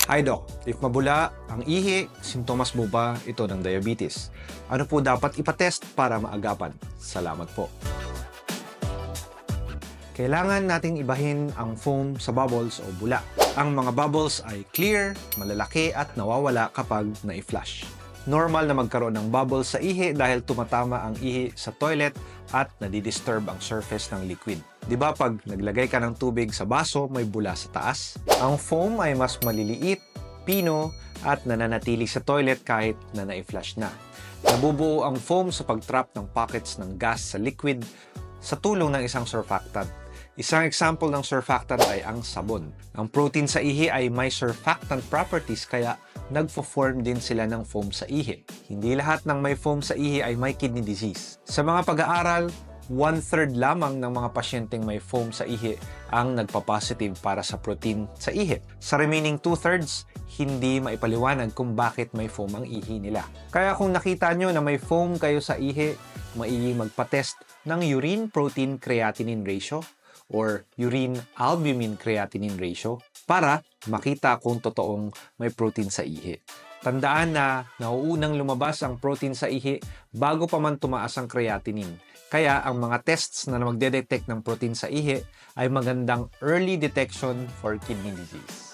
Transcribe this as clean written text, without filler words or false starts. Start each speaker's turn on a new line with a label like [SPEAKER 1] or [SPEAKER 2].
[SPEAKER 1] Hi Doc, if mabula ang ihi, sintomas mo ba ito ng diabetes? Ano po dapat ipatest para maagapan? Salamat po. Kailangan nating ibahin ang foam sa bubbles o bula. Ang mga bubbles ay clear, malalaki at nawawala kapag na-flush. Normal na magkaroon ng bubbles sa ihi dahil tumatama ang ihi sa toilet at nadidisturb ang surface ng liquid. Di ba pag naglagay ka ng tubig sa baso, may bula sa taas? Ang foam ay mas maliliit, pino, at nananatili sa toilet kahit na na-flush na. Nabubuo ang foam sa pag-trap ng pockets ng gas sa liquid sa tulong ng isang surfactant. Isang example ng surfactant ay ang sabon. Ang protein sa ihi ay may surfactant properties kaya nagfo-form din sila ng foam sa ihi. Hindi lahat ng may foam sa ihi ay may kidney disease. Sa mga pag-aaral, 1/3 lamang ng mga pasyenteng may foam sa ihi ang nagpa-positive para sa protein sa ihi. Sa remaining 2/3, hindi maipaliwanag kung bakit may foam ang ihi nila. Kaya kung nakita nyo na may foam kayo sa ihi, maigi magpa-test ng urine protein creatinine ratio or urine albumin creatinine ratio para makita kung totoong may protein sa ihi. Tandaan na nauunang lumabas ang protein sa ihi bago pa man tumaas ang creatinine. Kaya ang mga tests na magdedetect ng protein sa ihi ay magandang early detection for kidney disease.